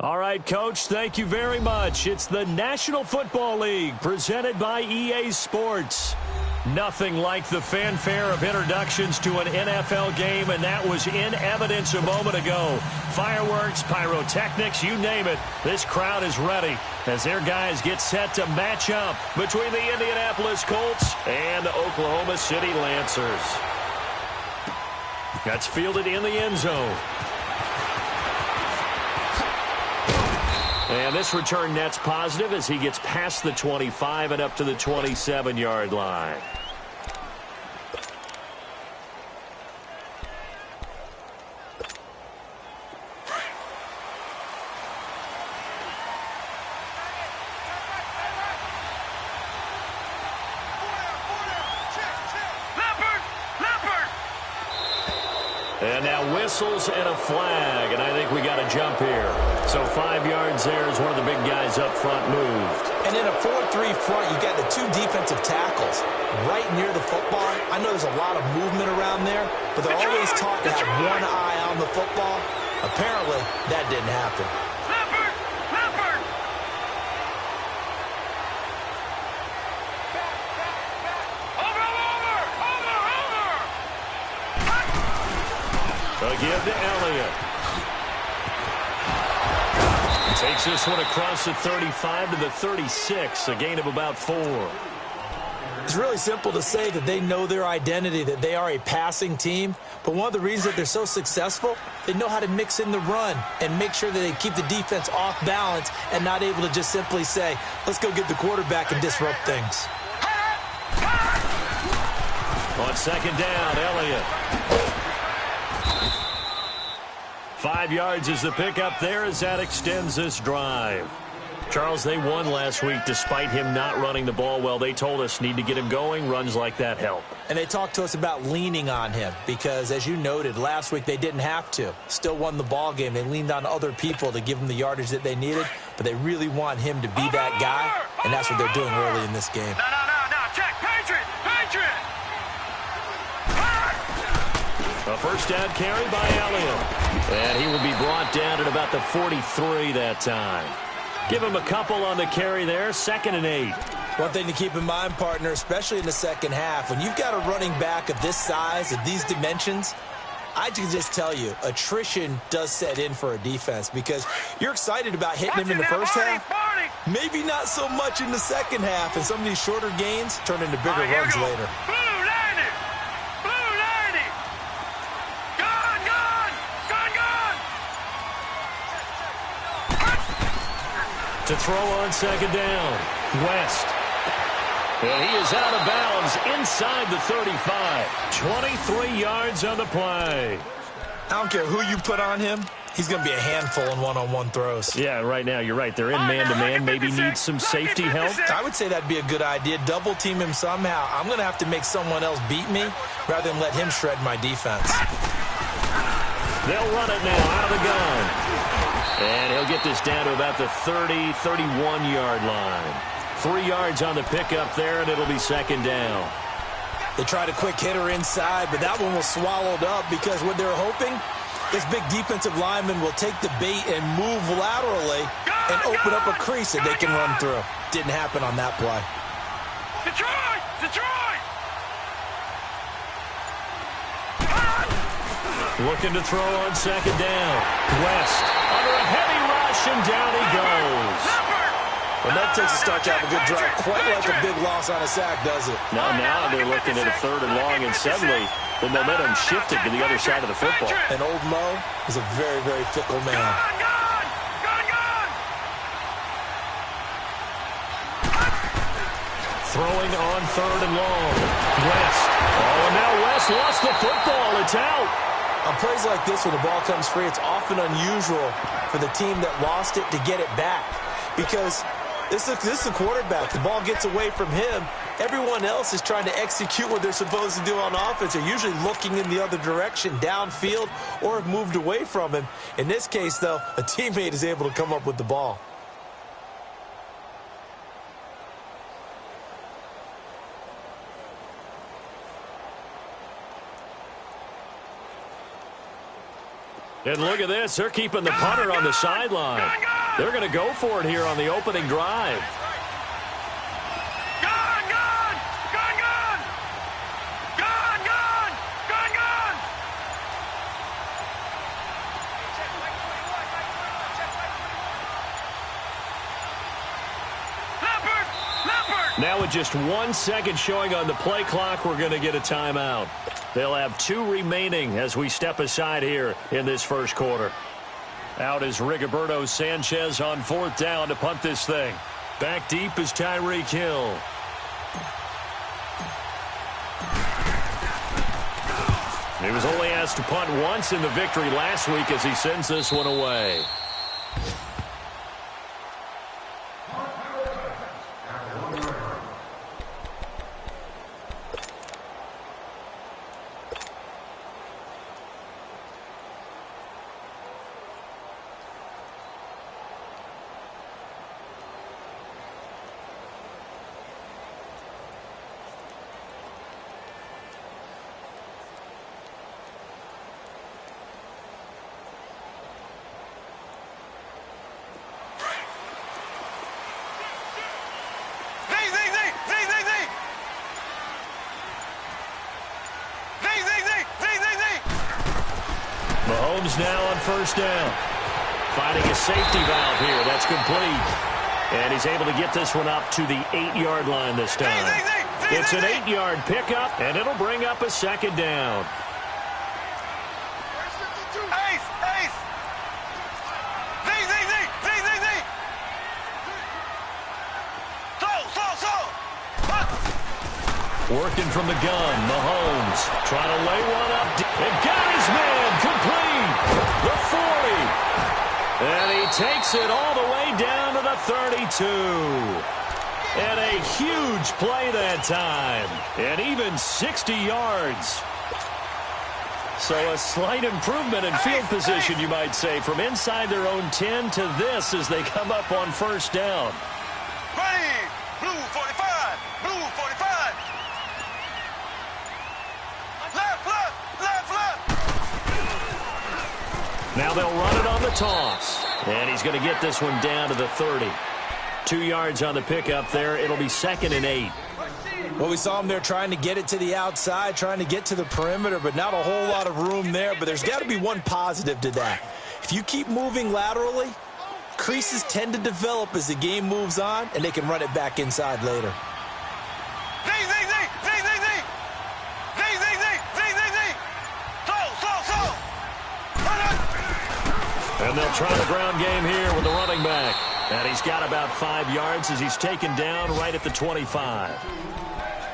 All right, Coach, thank you very much. It's the National Football League presented by EA Sports. Nothing like the fanfare of introductions to an NFL game, and that was in evidence a moment ago. Fireworks, pyrotechnics, you name it. This crowd is ready as their guys get set to match up between the Indianapolis Colts and the Oklahoma City Lancers. That's fielded in the end zone. And this return net's positive as he gets past the 25 and up to the 27-yard line. And now whistles and a flag, and I think we got a jump here. So 5 yards there as one of the big guys up front moved. And in a 4-3 front, you got the 2 defensive tackles right near the football. I know there's a lot of movement around there, but they're always taught to have one eye on the football. Apparently, that didn't happen. A give to Elliott. Takes this one across the 35 to the 36, a gain of about 4. It's really simple to say that they know their identity, that they are a passing team. But one of the reasons that they're so successful, they know how to mix in the run and make sure that they keep the defense off balance and not able to just simply say, let's go get the quarterback and disrupt things. On second down, Elliott. 5 yards is the pickup there as that extends this drive. Charles, they won last week despite him not running the ball well. They told us need to get him going. Runs like that help. And they talked to us about leaning on him because, as you noted, last week they didn't have to. Still won the ball game. They leaned on other people to give them the yardage that they needed, but they really want him to be that guy, and that's what they're doing early in this game. No. Check. Patriot. A first down carry by Elliott. And he will be brought down at about the 43 that time. Give him a couple on the carry there. 2nd and 8. One thing to keep in mind, partner, especially in the second half, when you've got a running back of this size, of these dimensions, I can just tell you, attrition does set in for a defense because you're excited about hitting him in the first half. Maybe not so much in the second half, and some of these shorter gains turn into bigger runs later. To throw on second down, West. And he is out of bounds inside the 35. 23 yards on the play. I don't care who you put on him. He's going to be a handful in one-on-one throws. Yeah, right now, you're right. They're in man-to-man. Maybe need some safety help. I would say that'd be a good idea. Double team him somehow. I'm going to have to make someone else beat me rather than let him shred my defense. They'll run it now out of the gun. And he'll get this down to about the 30, 31-yard line. 3 yards on the pickup there, and it'll be second down. They tried a quick hitter inside, but that one was swallowed up because what they're hoping, this big defensive lineman will take the bait and move laterally and open up a crease that they can run through. Didn't happen on that play. Detroit! Looking to throw on second down. West under a heavy rush, and down he goes. And that takes a start to have a good drive. Quite like a big loss on a sack, does it? Now they're looking at a 3rd and long, and suddenly the momentum shifted to the other side of the football. And old Mo is a very, very fickle man. Throwing on 3rd and long. West. Oh, and now West lost the football. It's out. On plays like this, when the ball comes free, it's often unusual for the team that lost it to get it back. Because this is the quarterback. The ball gets away from him. Everyone else is trying to execute what they're supposed to do on offense. They're usually looking in the other direction, downfield, or have moved away from him. In this case, though, a teammate is able to come up with the ball. And look at this. They're keeping the punter on the sideline. They're going to go for it here on the opening drive. Now with just 1 second showing on the play clock, we're going to get a timeout. They'll have 2 remaining as we step aside here in this first quarter. Out is Rigoberto Sanchez on 4th down to punt this thing. Back deep is Tyreek Hill. He was only asked to punt once in the victory last week as he sends this one away. Mahomes now on 1st down. Finding a safety valve here. That's complete. And he's able to get this one up to the 8-yard line this time. It's an 8-yard pickup, and it'll bring up a 2nd down. Working from the gun, Mahomes trying to lay one up and got his man complete. The 40. And he takes it all the way down to the 32. And a huge play that time. And even 60 yards. So a slight improvement in field position, you might say, from inside their own 10 to this as they come up on 1st down. Ready, blue 45, blue 45. Now they'll run it on the toss. And he's going to get this one down to the 30. 2 yards on the pickup there. It'll be 2nd and 8. Well, we saw him there trying to get it to the outside, trying to get to the perimeter, but not a whole lot of room there. But there's got to be one positive to that. If you keep moving laterally, creases tend to develop as the game moves on, and they can run it back inside later. And they'll try the ground game here with the running back. And he's got about 5 yards as he's taken down right at the 25.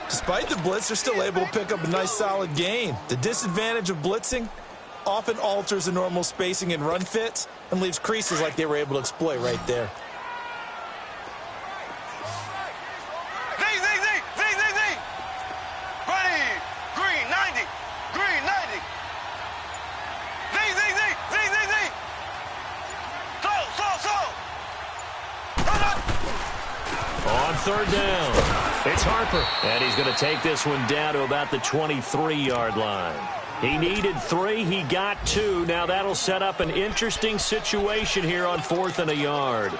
Despite the blitz, they're still able to pick up a nice solid gain. The disadvantage of blitzing often alters the normal spacing and run fits and leaves creases like they were able to exploit right there. On 3rd down, it's Harper. And he's going to take this one down to about the 23-yard line. He needed 3. He got 2. Now that'll set up an interesting situation here on 4th and a yard.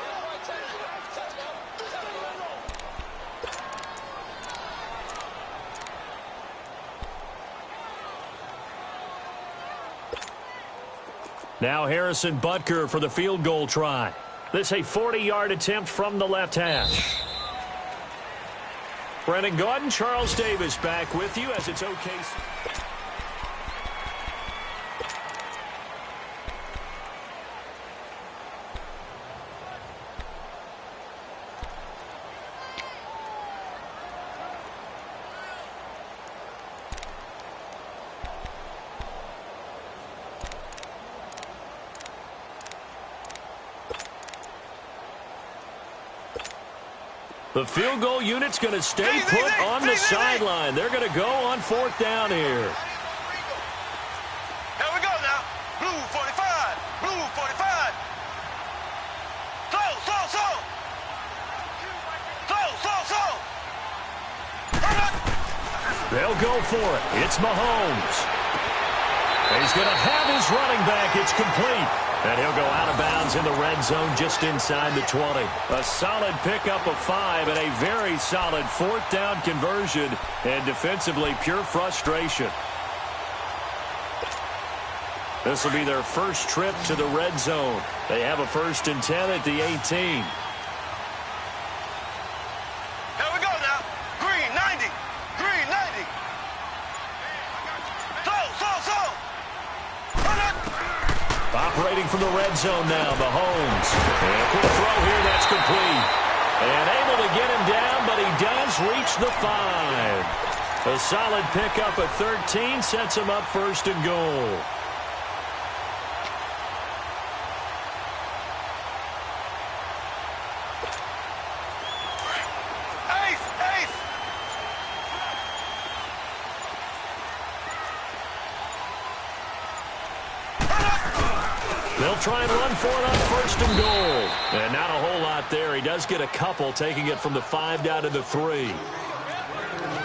Now Harrison Butker for the field goal try. This a 40-yard attempt from the left hash. Brennan Gaudin, Charles Davis back with you as it's okay. The field goal unit's going to stay put on the sideline. They're going to go on 4th down here. Here we go now. Blue 45. Blue 45. They'll go for it. It's Mahomes. He's going to have his running back. It's complete. And he'll go out of bounds in the red zone just inside the 20. A solid pickup of 5 and a very solid fourth down conversion. And defensively, pure frustration. This will be their first trip to the red zone. They have a 1st and 10 at the 18. Operating from the red zone now, Mahomes. And a quick throw here, that's complete. And able to get him down, but he does reach the 5. A solid pickup at 13 sets him up 1st and goal. They'll try and run for it on 1st and goal. And not a whole lot there. He does get a couple, taking it from the 5 down to the 3.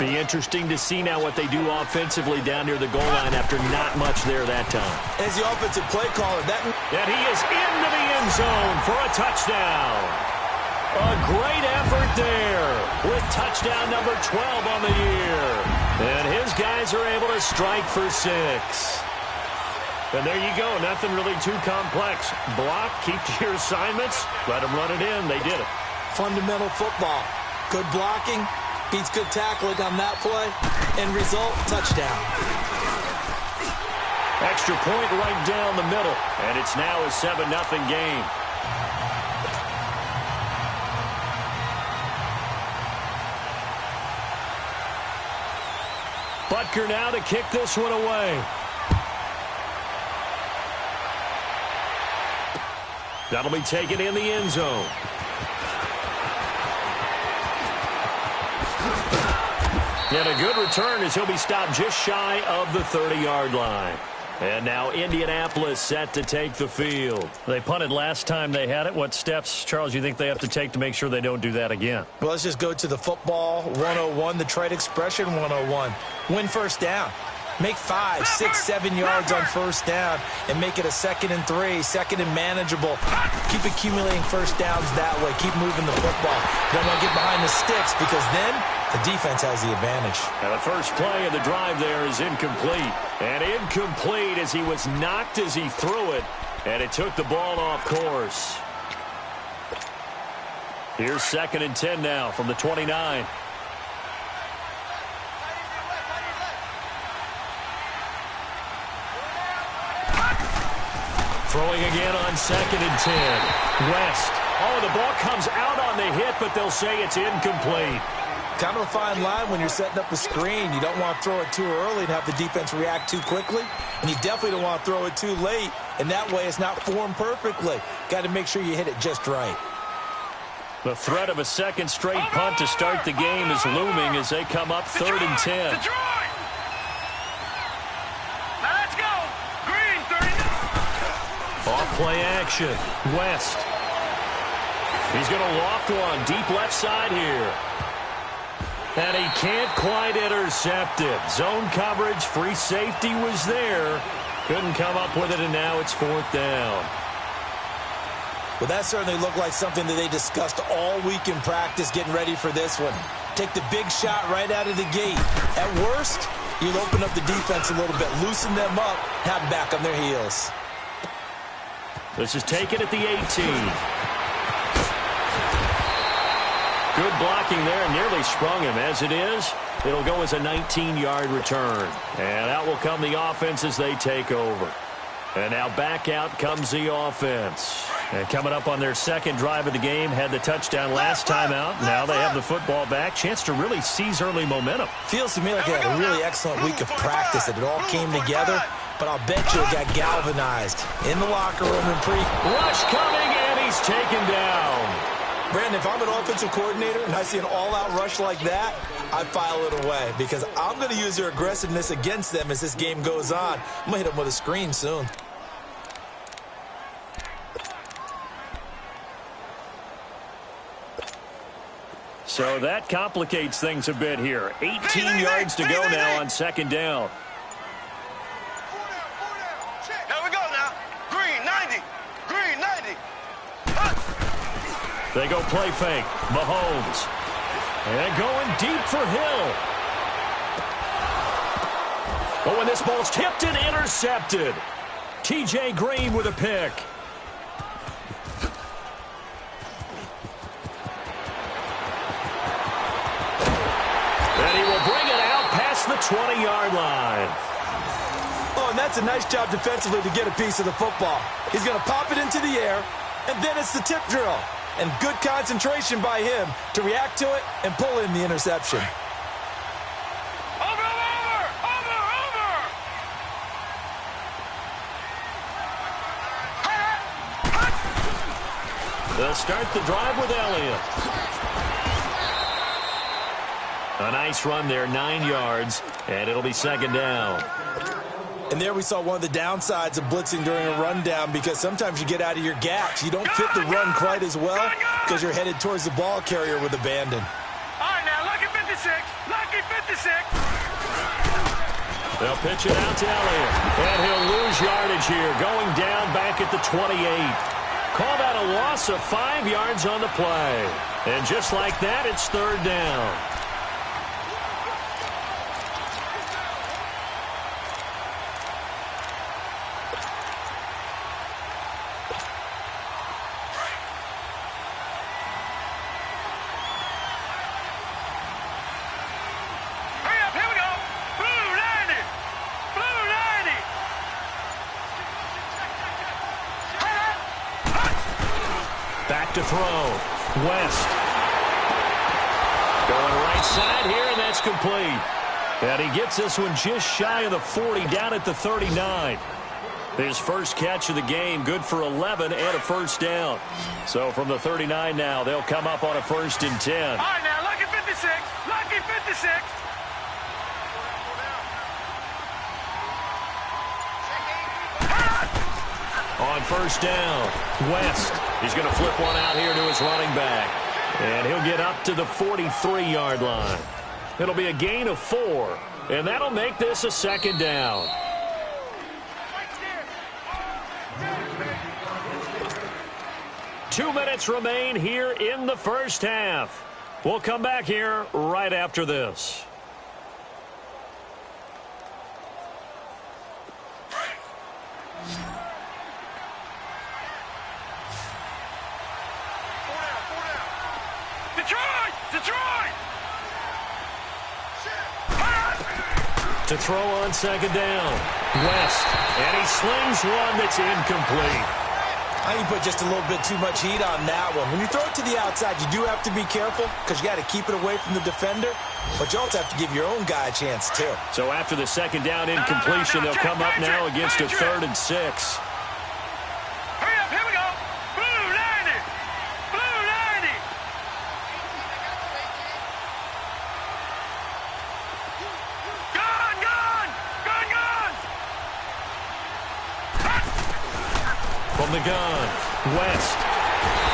Be interesting to see now what they do offensively down near the goal line after not much there that time. As the offensive play caller, and he is into the end zone for a touchdown. A great effort there with touchdown number 12 on the year. And his guys are able to strike for 6. And there you go. Nothing really too complex. Block, keep to your assignments, let them run it in. They did it. Fundamental football. Good blocking, beats good tackling on that play. End result, touchdown. Extra point right down the middle. And it's now a 7-0 game. Butker now to kick this one away. That'll be taken in the end zone. And a good return as he'll be stopped just shy of the 30-yard line. And now Indianapolis set to take the field. They punted last time they had it. What steps, Charles, you think they have to take to make sure they don't do that again? Well, let's just go to the football 101, the trade expression 101. Win 1st down. Make 5, 6, 7 yards on 1st down and make it a 2nd and 3, 2nd and manageable. Keep accumulating 1st downs that way. Keep moving the football. You don't want to get behind the sticks because then the defense has the advantage. And the first play of the drive there is incomplete. And incomplete as he was knocked as he threw it. And it took the ball off course. Here's 2nd and 10 now from the 29. Throwing again on 2nd and 10. West. Oh, the ball comes out on the hit, but they'll say it's incomplete. Kind of a fine line when you're setting up a screen. You don't want to throw it too early and have the defense react too quickly. And you definitely don't want to throw it too late. And that way it's not formed perfectly. Got to make sure you hit it just right. The threat of a 2nd straight punt to start the game is looming as they come up 3rd and 10. Off play action. West. He's going to loft one deep left side here. And he can't quite intercept it. Zone coverage, free safety was there. Couldn't come up with it, and now it's 4th down. Well, that certainly looked like something that they discussed all week in practice getting ready for this one. Take the big shot right out of the gate. At worst, you'll open up the defense a little bit, loosen them up, have them back on their heels. This is taken at the 18. Good blocking there, nearly sprung him. As it is, it'll go as a 19-yard return. And out will come the offense as they take over. And now back out comes the offense. And coming up on their 2nd drive of the game, had the touchdown last time out. Now they have the football back. Chance to really seize early momentum. Feels to me like they had a really excellent week of practice, that it all came together. But I'll bet you it got galvanized in the locker room and Rush coming, and he's taken down. Brandon, if I'm an offensive coordinator and I see an all-out rush like that, I file it away because I'm going to use their aggressiveness against them as this game goes on. I'm going to hit them with a screen soon. So that complicates things a bit here. 18 yards to go now on 2nd down. They go play fake. Mahomes. And going deep for Hill. But when this ball's tipped and intercepted, T.J. Green with a pick. And he will bring it out past the 20-yard line. Oh, and that's a nice job defensively to get a piece of the football. He's going to pop it into the air, and then it's the tip drill. And good concentration by him to react to it and pull in the interception. Over! They'll start the drive with Elliott. A nice run there, 9 yards, and it'll be second down. And there we saw one of the downsides of blitzing during a rundown, because sometimes you get out of your gaps. You don't fit the run quite as well because you're headed towards the ball carrier with abandon. All right, now, lucky 56. Lucky 56. They'll pitch it out to Elliott, and he'll lose yardage here, going down back at the 28. Call that a loss of 5 yards on the play. And just like that, it's third down. Back to throw. West. Going right side here, and that's complete. And he gets this one just shy of the 40, down at the 39. His first catch of the game, good for 11 and a first down. So from the 39 now, they'll come up on a 1st and 10. All right, now, lucky 56. Lucky 56. On first down, West. He's going to flip one out here to his running back. And he'll get up to the 43-yard line. It'll be a gain of 4. And that'll make this a second down. Two minutes remain here in the first half. We'll come back here right after this. To throw on second down. West. And he slings one that's incomplete. I think you put just a little bit too much heat on that one. When you throw it to the outside, you do have to be careful because you got to keep it away from the defender. But you also have to give your own guy a chance, too. So after the second down incompletion, they'll come up now against a 3rd and 6. Hurry up, here we go. Blue 90. Blue 90. Gone, gone. Gone, gone. From the gun, West.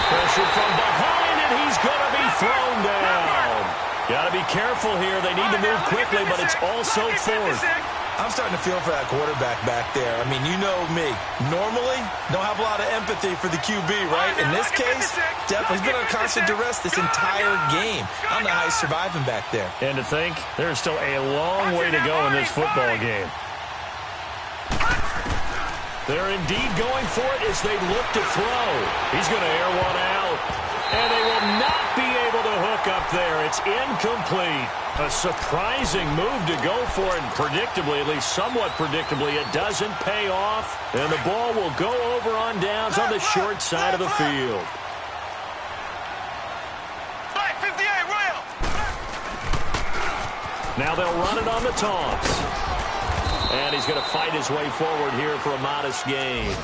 Pressure from behind, and he's going to be thrown down. Got to be careful here. They need to move quickly, but it's also 4th. I'm starting to feel for that quarterback back there. I mean, you know me. Normally, don't have a lot of empathy for the QB, right? In this case, definitely he's been on constant duress this entire game. I don't know how he's surviving back there. And to think, there's still a long way to go in this football game. They're indeed going for it as they look to throw. He's going to air one out. And they will not be able to hook up there. It's incomplete. A surprising move to go for it. And predictably, at least somewhat predictably, it doesn't pay off. And the ball will go over on downs on the short side of the field. Flag 58, rail. Now they'll run it on the toss. And he's going to fight his way forward here for a modest gain.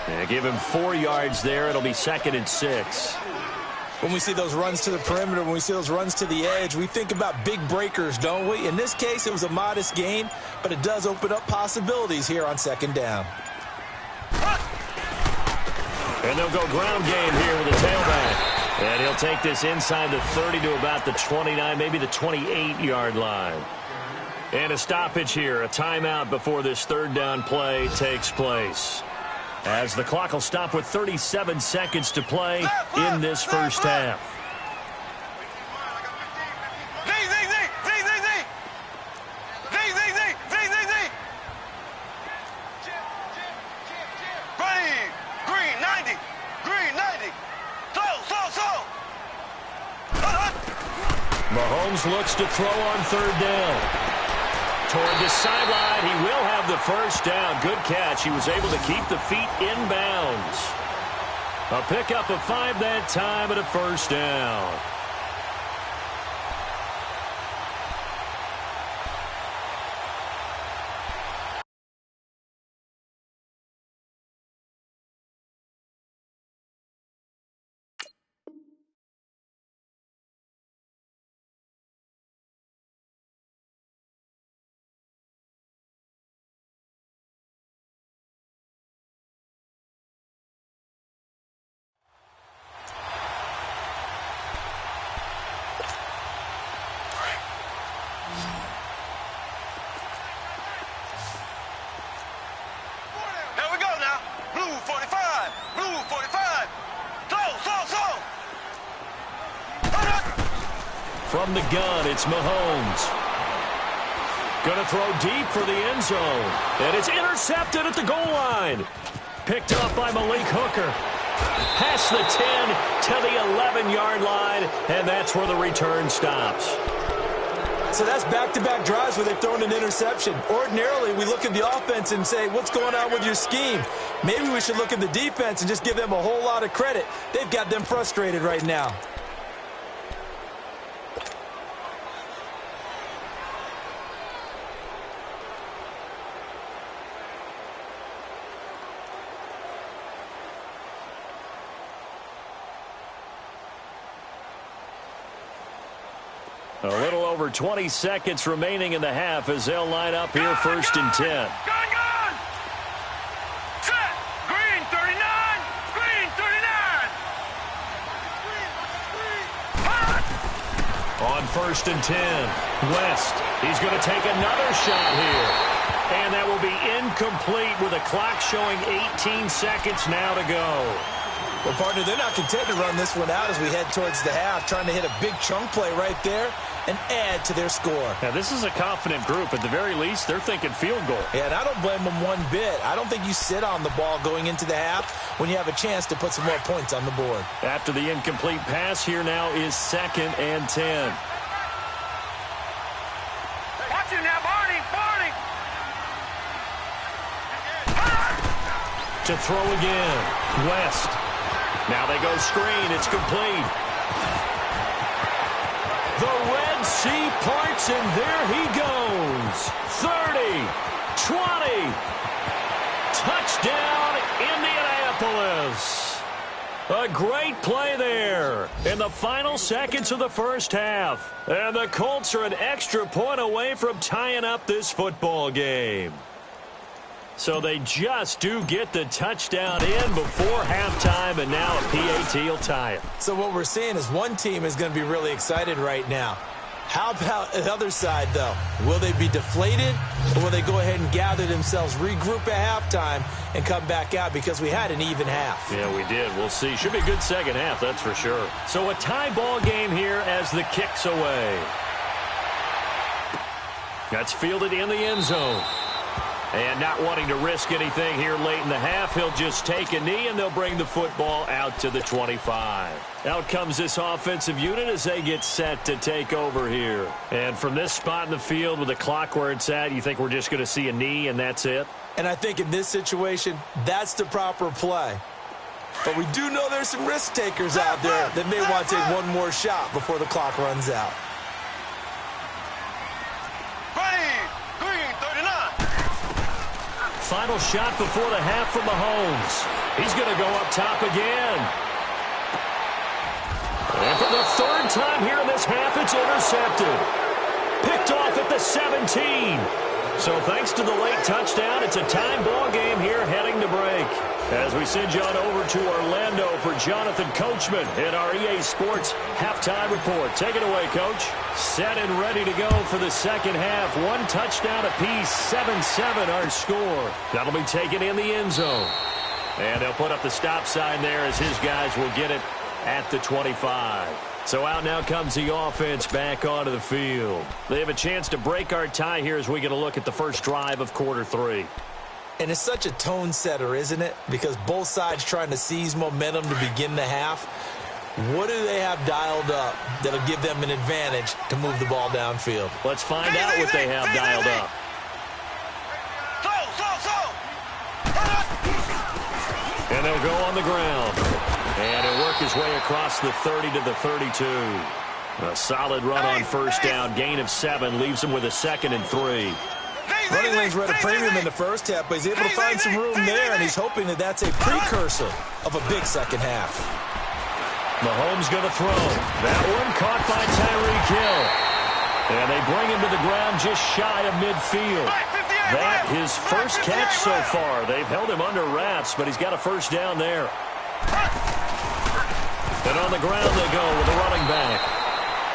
And give him 4 yards there. It'll be 2nd and 6. When we see those runs to the perimeter, when we see those runs to the edge, we think about big breakers, don't we? In this case, it was a modest gain, but it does open up possibilities here on second down. And they'll go ground game here with the tailback. And he'll take this inside the 30 to about the 29, maybe the 28-yard line. And a stoppage here, a timeout before this third down play takes place. As the clock will stop with 37 seconds to play in this first half. Mahomes looks to throw on third down. Toward the sideline, he will have the first down. Good catch. He was able to keep the feet in bounds. A pickup of 5 that time and a first down. From the gun, it's Mahomes. Going to throw deep for the end zone. And it's intercepted at the goal line. Picked up by Malik Hooker. Past the 10 to the 11-yard line, and that's where the return stops. So that's back-to-back drives where they've thrown an interception. Ordinarily, we look at the offense and say, what's going on with your scheme? Maybe we should look at the defense and just give them a whole lot of credit. They've got them frustrated right now. A little over 20 seconds remaining in the half as they'll line up here first and 10. Gun! Set! Green 39! Green 39! On first and 10, West. He's going to take another shot here. And that will be incomplete with a clock showing 18 seconds now to go. Well, partner, they're not content to run this one out as we head towards the half, trying to hit a big chunk play right there and add to their score. Now, this is a confident group. At the very least, they're thinking field goal. Yeah, and I don't blame them one bit. I don't think you sit on the ball going into the half when you have a chance to put some more points on the board. After the incomplete pass, here now is second and 10. Watch him now, Barney! To throw again, West. Now they go screen. It's complete. The Red Sea parts, and there he goes. 30, 20. Touchdown, Indianapolis. A great play there in the final seconds of the first half. And the Colts are an extra point away from tying up this football game. So they just do get the touchdown in before halftime, and now a PAT will tie it. So what we're seeing is one team is going to be really excited right now. How about the other side, though? Will they be deflated, or will they go ahead and gather themselves, regroup at halftime, and come back out because we had an even half? Yeah, we did. We'll see. Should be a good second half, that's for sure. So a tie ball game here as the kick's away. That's fielded in the end zone. And not wanting to risk anything here late in the half, he'll just take a knee, and they'll bring the football out to the 25. Out comes this offensive unit as they get set to take over here. And from this spot in the field with the clock where it's at, you think we're just going to see a knee and that's it? And I think in this situation, that's the proper play. But we do know there's some risk takers out there that may want to take one more shot before the clock runs out. Final shot before the half from Mahomes. He's going to go up top again. And for the third time here in this half, it's intercepted. Picked off at the 17. So thanks to the late touchdown, it's a time ball game here heading to break. As we send you on over to Orlando for Jonathan Coachman in our EA Sports Halftime Report. Take it away, Coach. Set and ready to go for the second half. One touchdown apiece, 7-7 our score. That'll be taken in the end zone. And they'll put up the stop sign there as his guys will get it at the 25. So out now comes the offense back onto the field. They have a chance to break our tie here as we get a look at the first drive of quarter 3. And it's such a tone setter, isn't it? Because both sides trying to seize momentum to begin the half. What do they have dialed up that'll give them an advantage to move the ball downfield? Let's find out what they have dialed up. And they'll go on the ground. And he'll work his way across the 30 to the 32. A solid run on first down. Gain of 7 leaves him with a 2nd and 3. Running lanes were at a premium in the first half, but he's able to find some room there, and he's hoping that that's a precursor of a big second half. Mahomes going to throw. That one caught by Tyreek Hill. And they bring him to the ground just shy of midfield. That his first catch so far. They've held him under wraps, but he's got a first down there. And on the ground they go with the running back.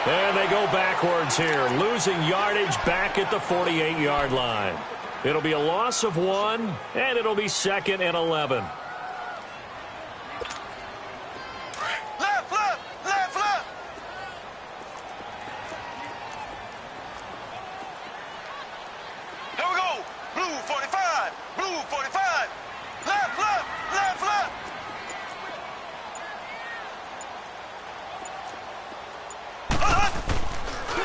And they go backwards here, losing yardage back at the 48-yard line. It'll be a loss of 1, and it'll be 2nd and 11.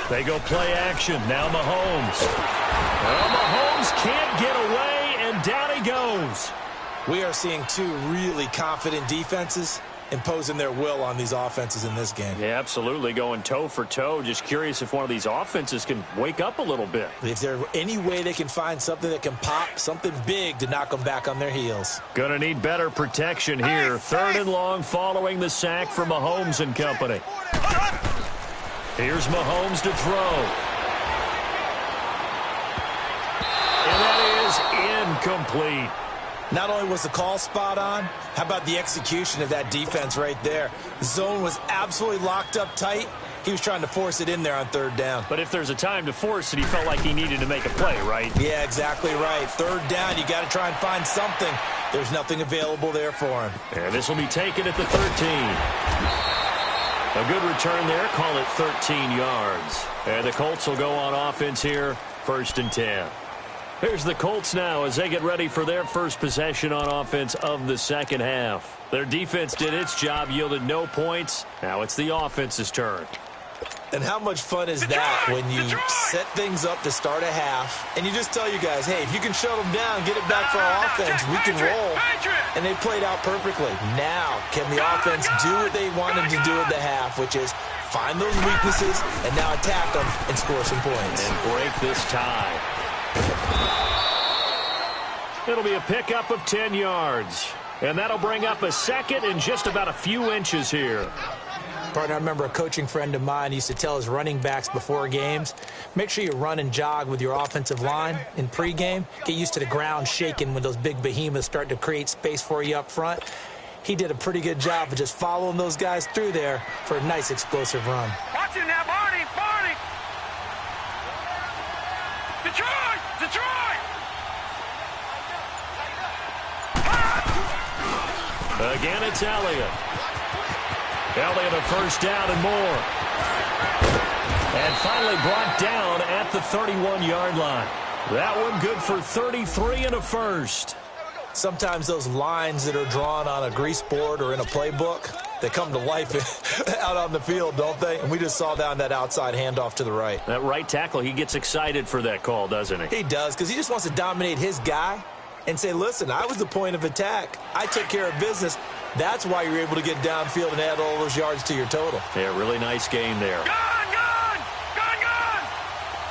They go play action. Now Mahomes. Well, Mahomes can't get away, and down he goes. We are seeing 2 really confident defenses imposing their will on these offenses in this game. Yeah, absolutely. Going toe for toe. Just curious if one of these offenses can wake up a little bit. If there's any way they can find something that can pop, something big to knock them back on their heels. Going to need better protection here. 3rd and long following the sack from Mahomes and company. Here's Mahomes to throw. And that is incomplete. Not only was the call spot on, how about the execution of that defense right there? The zone was absolutely locked up tight. He was trying to force it in there on 3rd down. But if there's a time to force it, he felt like he needed to make a play, right? Yeah, exactly right. 3rd down, you got to try and find something. There's nothing available there for him. And this will be taken at the 13. A good return there. Call it 13 yards. And the Colts will go on offense here. 1st and 10. Here's the Colts now as they get ready for their first possession on offense of the second half. Their defense did its job, yielded no points. Now it's the offense's turn. And how much fun is that when you set things up to start a half, and you just tell you guys, hey, if you can shut them down, get it back for our offense, we can roll. And they played out perfectly. Now, can the offense do what they wanted to do at the half, which is find those weaknesses and now attack them and score some points. And break this tie. It'll be a pickup of 10 yards. And that'll bring up a 2nd and just about a few inches here. Partner, I remember a coaching friend of mine used to tell his running backs before games, make sure you run and jog with your offensive line in pregame. Get used to the ground shaking when those big behemoths start to create space for you up front. He did a pretty good job of just following those guys through there for a nice explosive run. Watch it now, Barney! Barney! Detroit! Detroit! Again, it's Elliott. Elliott a first down and more. And finally brought down at the 31-yard line. That one good for 33 and a first. Sometimes those lines that are drawn on a grease board or in a playbook, they come to life out on the field, don't they? And we just saw down that outside handoff to the right. That right tackle, he gets excited for that call, doesn't he? He does, because he just wants to dominate his guy and say, listen, I was the point of attack. I took care of business. That's why you're able to get downfield and add all those yards to your total. Yeah, really nice game there. Gone, gone! Gone, gone!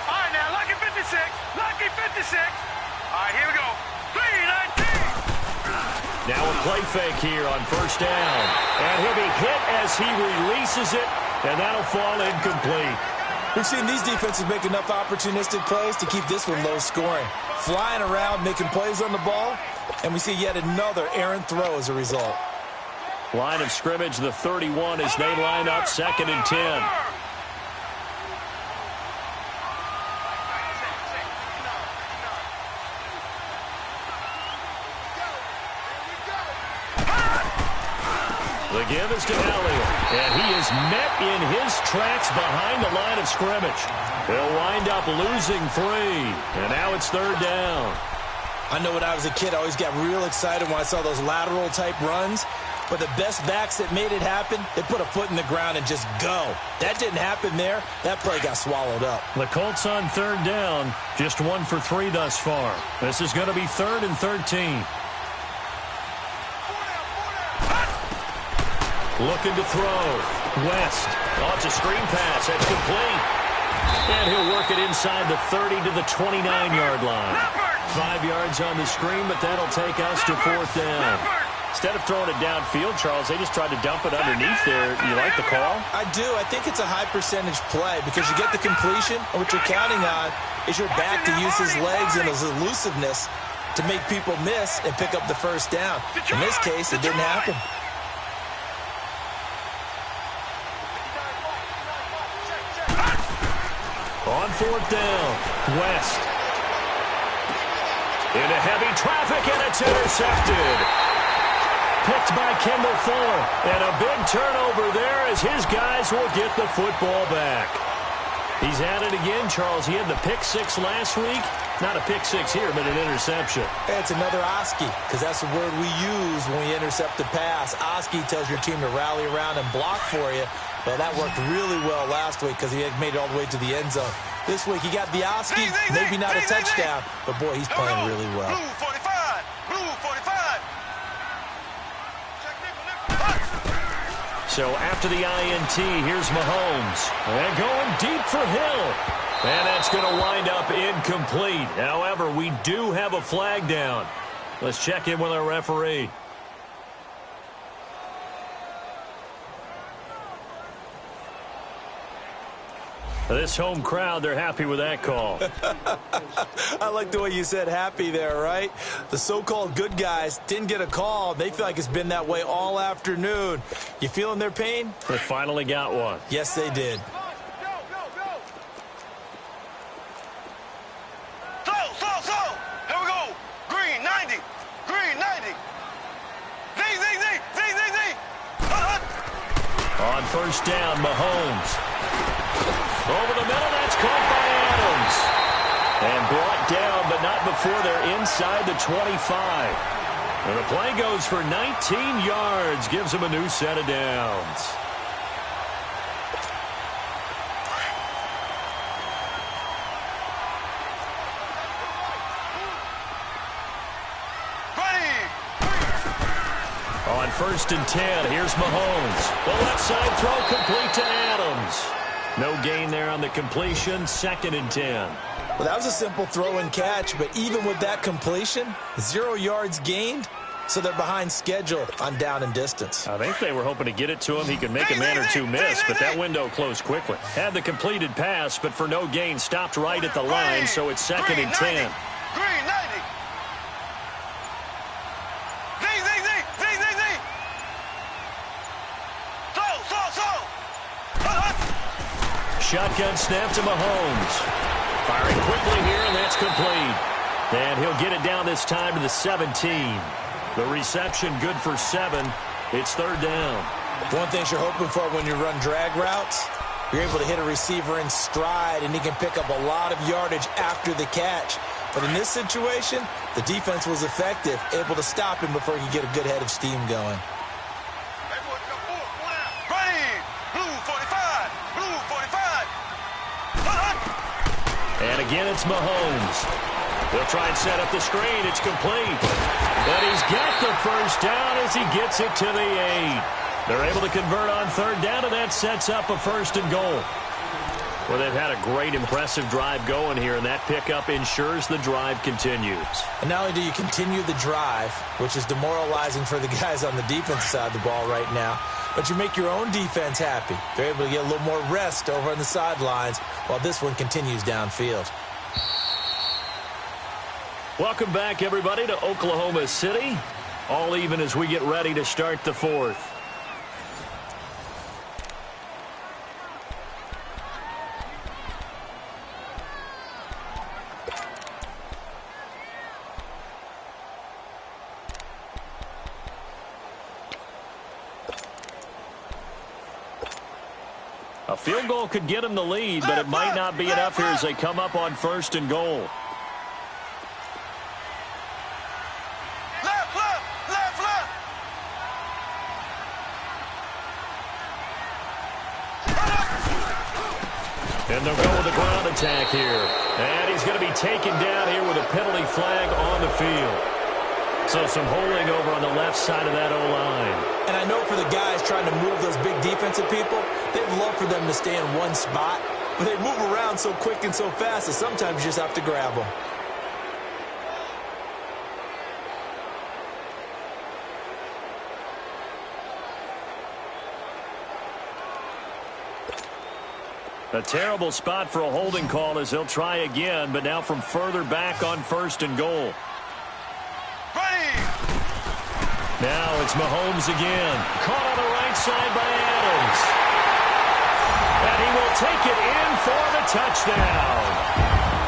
All right, now, lucky 56. Lucky 56. All right, here we go. 3-19. Now a play fake here on first down. And he'll be hit as he releases it, and that'll fall incomplete. We've seen these defenses make enough opportunistic plays to keep this one low scoring. Flying around, making plays on the ball, and we see yet another errant throw as a result. Line of scrimmage, the 31 as they line up 2nd and 10. The give is to Elliott, and he is met in his tracks behind the line of scrimmage. He'll wind up losing 3, and now it's third down. I know when I was a kid, I always got real excited when I saw those lateral-type runs. But the best backs that made it happen, they put a foot in the ground and just go. That didn't happen there. That play got swallowed up. The Colts on third down, just 1 for 3 thus far. This is going to be 3rd and 13. Looking to throw. West. Oh, it's a screen pass. That's complete. And he'll work it inside the 30 to the 29-yard line. 5 yards on the screen, but that'll take us to 4th down. Instead of throwing it downfield, Charles, they just tried to dump it underneath there. You like the call? I do. I think it's a high-percentage play because you get the completion, and what you're counting on is your back to use his legs and his elusiveness to make people miss and pick up the first down. In this case, it didn't happen. On 4th down, West. Into heavy traffic, and it's intercepted. Picked by Kendall Fuller. And a big turnover there as his guys will get the football back. He's at it again, Charles. He had the pick 6 last week. Not a pick 6 here, but an interception. It's another Oski, because that's the word we use when we intercept a pass. Oski tells your team to rally around and block for you. Well, that worked really well last week because he had made it all the way to the end zone. This week he got the Oski, maybe not a touchdown, but boy, he's playing really well. Blue 45, blue 45. So after the INT, here's Mahomes. And going deep for Hill. And that's going to wind up incomplete. However, we do have a flag down. Let's check in with our referee. This home crowd, they're happy with that call. I like the way you said happy there, right? The so-called good guys didn't get a call. They feel like it's been that way all afternoon. You feeling their pain? They finally got one. Yes, they did. Slow. Here we go. Green 90. Green 90. Z. On first down, Mahomes. Over the middle, that's caught by Adams. And brought down, but not before they're inside the 25. And the play goes for 19 yards, gives them a new set of downs. On first and 10, here's Mahomes. The left side throw complete to Adams. No gain there on the completion, 2nd and 10. Well, that was a simple throw and catch, but even with that completion, 0 yards gained, so they're behind schedule on down and distance. I think they were hoping to get it to him. He could make a man or two miss, but that window closed quickly. Had the completed pass, but for no gain, stopped right at the line, so it's 2nd and 10. Green 90. Slow. Shotgun snap to Mahomes. Firing quickly here, and that's complete. And he'll get it down this time to the 17. The reception good for 7. It's 3rd down. One thing you're hoping for when you run drag routes, you're able to hit a receiver in stride, and he can pick up a lot of yardage after the catch. But in this situation, the defense was effective, able to stop him before he could get a good head of steam going. And again, it's Mahomes. They'll try and set up the screen. It's complete. But he's got the first down as he gets it to the 8. They're able to convert on 3rd down, and that sets up a 1st and goal. Well, they've had a great, impressive drive going here, and that pickup ensures the drive continues. And not only do you continue the drive, which is demoralizing for the guys on the defensive side of the ball right now, but you make your own defense happy. They're able to get a little more rest over on the sidelines while this one continues downfield. Welcome back, everybody, to Oklahoma City. All even as we get ready to start the 4th. field goal could get them the lead, but it might not be enough here as they come up on 1st and goal. And they'll go with the ground attack here. And he's going to be taken down here with a penalty flag on the field. So some holding over on the left side of that O-line. And I know for the guys trying to move those big defensive people, they'd love for them to stay in one spot. But they move around so quick and so fast that sometimes you just have to grab them. A terrible spot for a holding call as they'll try again, but now from further back on 1st and goal. Now it's Mahomes again. Caught on the right side by Adams. And he will take it in for the touchdown.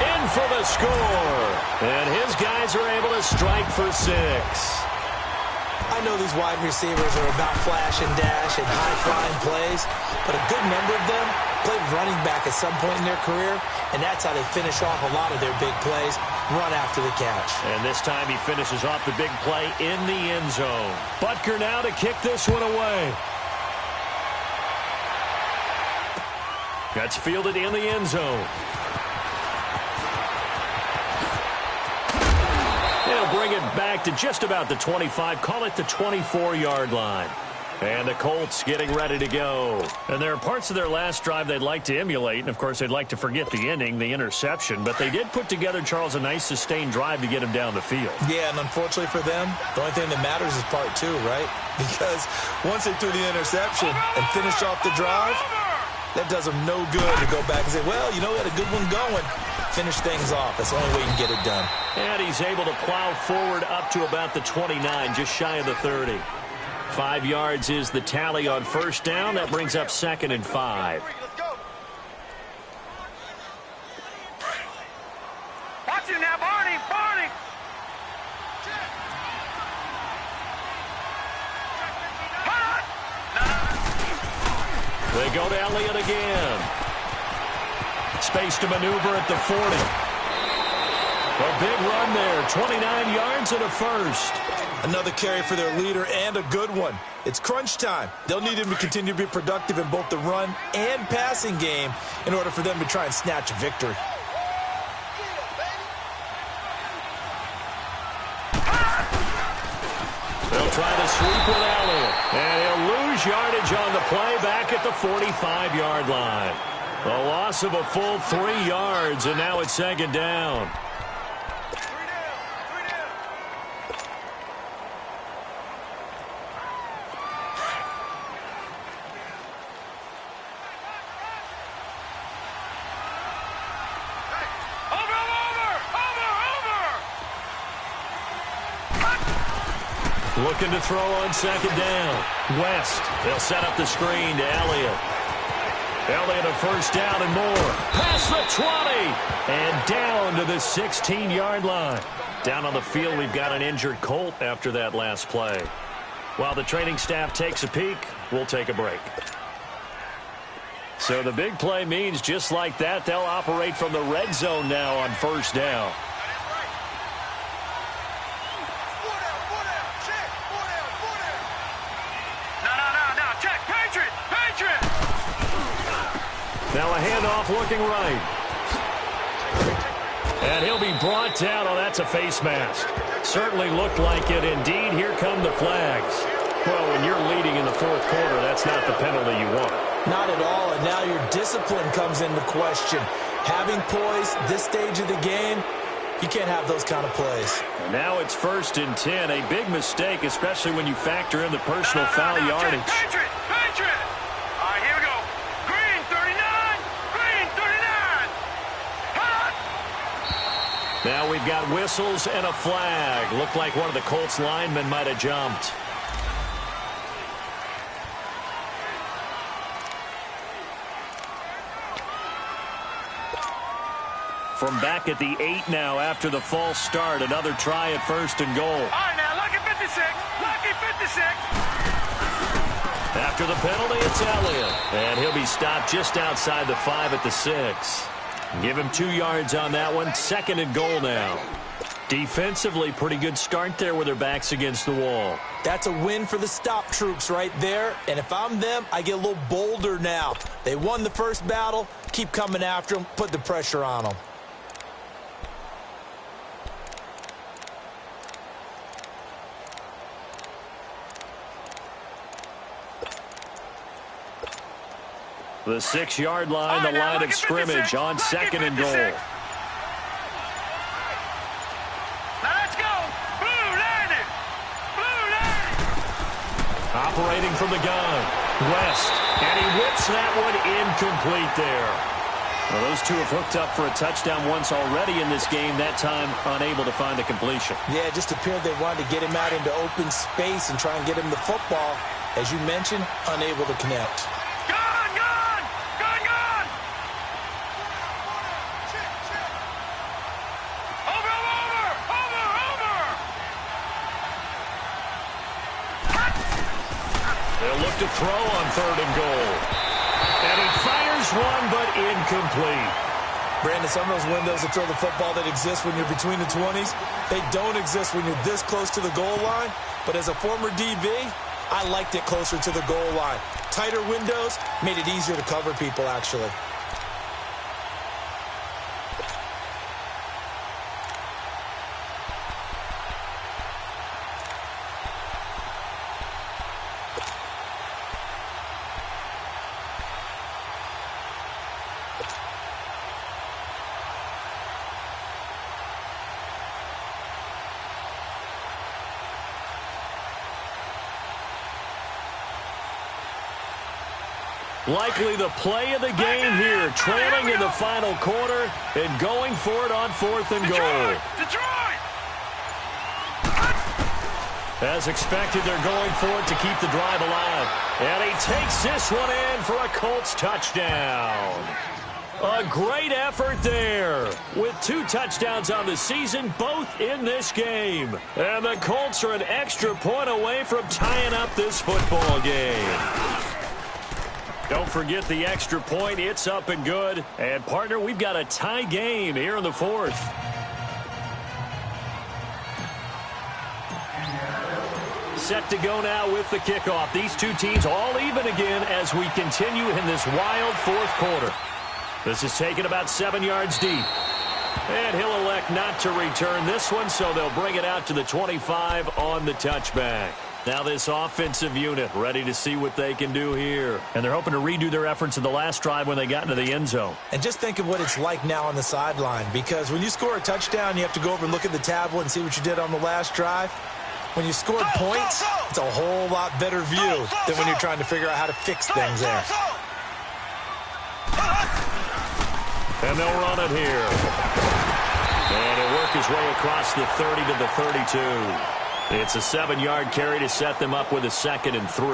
In for the score. And his guys are able to strike for 6. I know these wide receivers are about flash and dash and high-flying plays, but a good number of them played running back at some point in their career, and that's how they finish off a lot of their big plays, run after the catch. And this time he finishes off the big play in the end zone. Butker now to kick this one away. That's fielded in the end zone. They'll bring it back to just about the 25, call it the 24-yard line. And the Colts getting ready to go. And there are parts of their last drive they'd like to emulate. And, of course, they'd like to forget the ending, the interception. But they did put together, Charles, a nice sustained drive to get him down the field. Yeah, and unfortunately for them, the only thing that matters is part 2, right? Because once they threw the interception and finished off the drive, that does them no good to go back and say, well, you know, we had a good one going. Finish things off. That's the only way you can get it done. And he's able to plow forward up to about the 29, just shy of the 30. 5 yards is the tally on 1st down. That brings up 2nd and 5. Watch you now, Barney! Barney! They go to Elliott again. Space to maneuver at the 40. A big run there. 29 yards and a first. Another carry for their leader and a good one. It's crunch time. They'll need him to continue to be productive in both the run and passing game in order for them to try and snatch a victory. They'll try to sweep with Elliott. And he'll lose yardage on the play back at the 45-yard line. A loss of a full 3 yards, and now it's 2nd down. Looking to throw on 2nd down. West, they'll set up the screen to Elliott. Elliott a 1st down and more. Past the 20. And down to the 16-yard line. Down on the field, we've got an injured Colt after that last play. While the training staff takes a peek, we'll take a break. So the big play means just like that, they'll operate from the red zone now on 1st down. Now a handoff looking right. And he'll be brought down. Oh, that's a face mask. Certainly looked like it. Indeed, here come the flags. Well, when you're leading in the 4th quarter, that's not the penalty you want. Not at all, and now your discipline comes into question. Having poise this stage of the game, you can't have those kind of plays. And now it's 1st and 10. A big mistake, especially when you factor in the personal foul yardage. Patriot! Patriot! All right, here we go. Green, 39! Green, 39! Hot! Now we've got whistles and a flag. Looked like one of the Colts linemen might have jumped. From back at the 8 now after the false start. Another try at 1st and goal. All right, now, lucky 56. Lucky 56. After the penalty, it's Elliott. And he'll be stopped just outside the 5 at the 6. Give him 2 yards on that one. 2nd and goal now. Defensively, pretty good start there with their backs against the wall. That's a win for the stop troops right there. And if I'm them, I get a little bolder now. They won the first battle. Keep coming after them. Put the pressure on them. The 6-yard line, the line of scrimmage on 2nd and goal. Operating from the gun, West, and he whips that one incomplete there. Well, those two have hooked up for a touchdown once already in this game, that time unable to find a completion. Yeah, it just appeared they wanted to get him out into open space and try and get him the football. As you mentioned, unable to connect. To throw on 3rd and goal. And he fires one, but incomplete. Brandon, some of those windows to throw the football that exist when you're between the 20s, they don't exist when you're this close to the goal line. But as a former DB, I liked it closer to the goal line. Tighter windows made it easier to cover people, actually. Likely the play of the game here, trailing in the final quarter and going for it on 4th and goal. As expected, they're going for it to keep the drive alive. And he takes this one in for a Colts touchdown. A great effort there. With 2 touchdowns on the season, both in this game. And the Colts are an extra point away from tying up this football game. Don't forget the extra point. It's up and good. And, partner, we've got a tie game here in the 4th. Set to go now with the kickoff. These two teams all even again as we continue in this wild 4th quarter. This is taken about 7 yards deep. And he'll elect not to return this one, so they'll bring it out to the 25 on the touchback. Now this offensive unit ready to see what they can do here. And they're hoping to redo their efforts in the last drive when they got into the end zone. And just think of what it's like now on the sideline, because when you score a touchdown, you have to go over and look at the tablet and see what you did on the last drive. When you scored points, it's a whole lot better view than when you're trying to figure out how to fix things there. And they'll run it here. And he'll work his way across the 30 to the 32. It's a 7-yard carry to set them up with a 2nd and 3.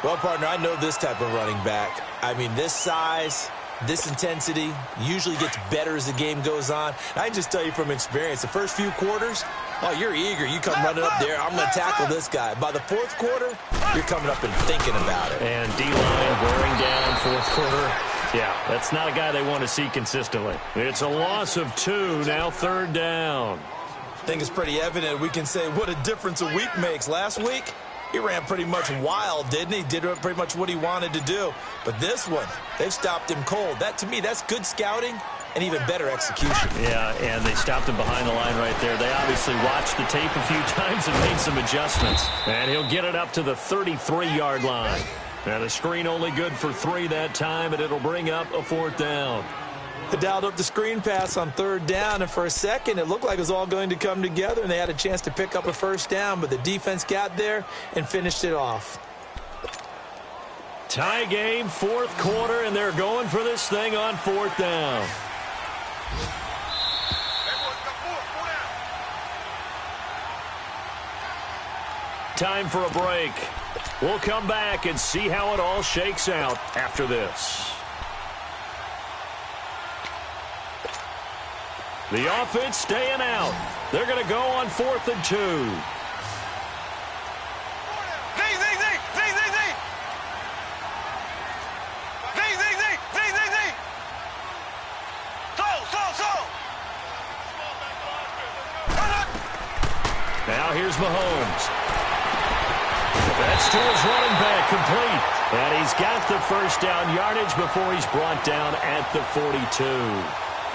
Well, partner, I know this type of running back. I mean, this size, this intensity usually gets better as the game goes on. I can just tell you from experience, the first few quarters, oh, you're eager. You come running up there. I'm going to tackle this guy. By the 4th quarter, you're coming up and thinking about it. And D-line wearing down 4th quarter. Yeah, that's not a guy they want to see consistently. It's a loss of 2, now 3rd down. I think it's pretty evident. We can say what a difference a week makes. Last week, he ran pretty much wild, didn't he? Did pretty much what he wanted to do. But this one, they've stopped him cold. That, to me, that's good scouting and even better execution. Yeah, and they stopped him behind the line right there. They obviously watched the tape a few times and made some adjustments. And he'll get it up to the 33-yard line. And the screen only good for 3 that time, and it'll bring up a 4th down. They dialed up the screen pass on 3rd down, and for a second it looked like it was all going to come together, and they had a chance to pick up a 1st down, but the defense got there and finished it off. Tie game, 4th quarter, and they're going for this thing on 4th down. Time for a break. We'll come back and see how it all shakes out after this. The offense staying out. They're going to go on 4th and 2. Now here's Mahomes. That's to his running back, complete. And he's got the first down yardage before he's brought down at the 42.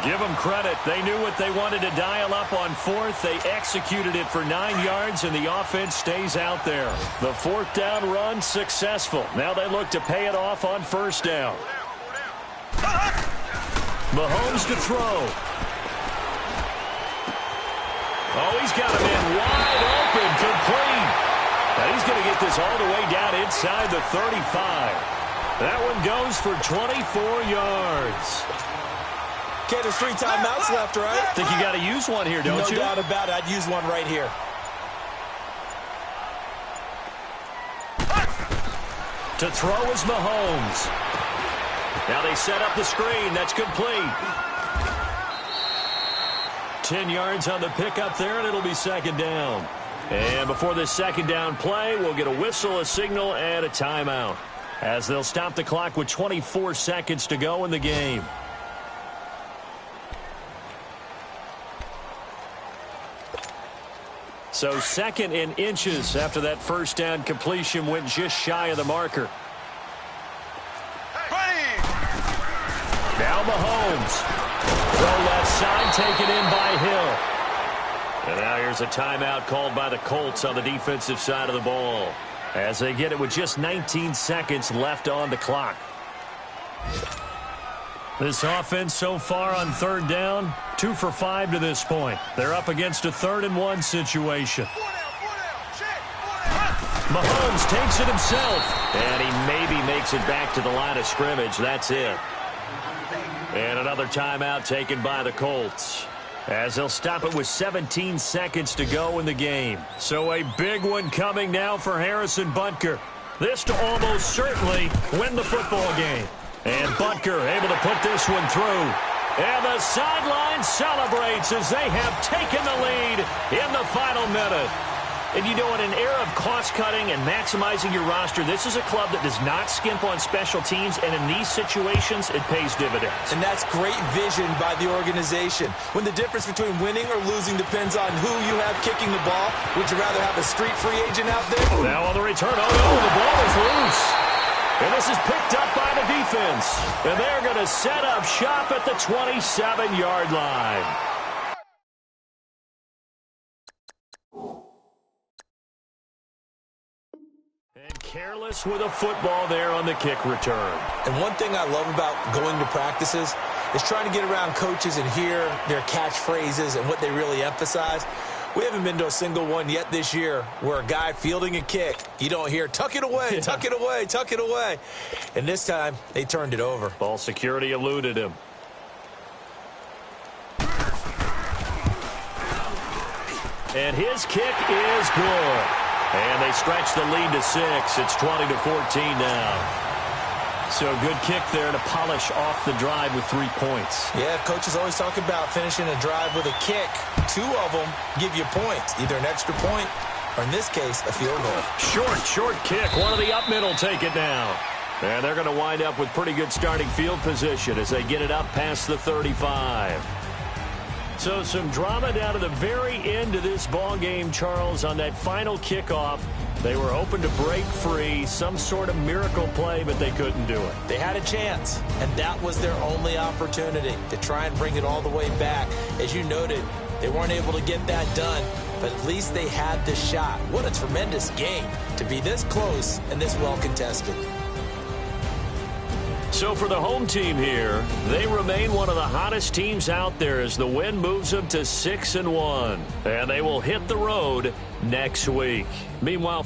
Give them credit. They knew what they wanted to dial up on fourth. They executed it for 9 yards, and the offense stays out there. The fourth down run successful. Now they look to pay it off on first down. Mahomes to throw. Oh, he's got him in wide open, complete. And he's going to get this all the way down inside the 35. That one goes for 24 yards. Okay, there's 3 timeouts left, right? I think you got to use one here, don't you? No doubt about it. I'd use one right here. To throw is Mahomes. Now they set up the screen. That's complete. 10 yards on the pickup there, and it'll be second down. And before this second down play, we'll get a whistle, a signal, and a timeout, as they'll stop the clock with 24 seconds to go in the game. So second in inches after that first down completion went just shy of the marker. Now Mahomes. Throw left side, taken in by Hill. And now here's a timeout called by the Colts on the defensive side of the ball, as they get it with just 19 seconds left on the clock. This offense so far on third down, 2 for 5 to this point. They're up against a 3rd and 1 situation. Mahomes takes it himself, and he maybe makes it back to the line of scrimmage. That's it. And another timeout taken by the Colts, as they'll stop it with 17 seconds to go in the game. So a big one coming now for Harrison Butker. This to almost certainly win the football game. And Butker able to put this one through. And the sideline celebrates as they have taken the lead in the final minute. And you know, in an era of cost-cutting and maximizing your roster, this is a club that does not skimp on special teams, and in these situations, it pays dividends. And that's great vision by the organization. When the difference between winning or losing depends on who you have kicking the ball, would you rather have a street free agent out there? Now on the return, oh no, the ball is loose. And this is picked up by the defense. And they're going to set up shop at the 27-yard line. And careless with a football there on the kick return. And one thing I love about going to practices is trying to get around coaches and hear their catchphrases and what they really emphasize. We haven't been to a single one yet this year where a guy fielding a kick, you don't hear, tuck it away, tuck it away, tuck it away. And this time, they turned it over. Ball security eluded him. And his kick is good. And they stretch the lead to 6. It's 20-14 now. So a good kick there to polish off the drive with 3 points. Yeah, coaches always talk about finishing a drive with a kick. 2 of them give you points, either an extra point or, in this case, a field goal. Short kick. One of the up mid will take it down. And they're going to wind up with pretty good starting field position as they get it up past the 35. So some drama down to the very end of this ball game, Charles, on that final kickoff. They were hoping to break free, some sort of miracle play, but they couldn't do it. They had a chance, and that was their only opportunity to try and bring it all the way back. As you noted, they weren't able to get that done, but at least they had the shot. What a tremendous game to be this close and this well contested. So for the home team here, they remain one of the hottest teams out there as the win moves them to 6-1. And they will hit the road next week. Meanwhile,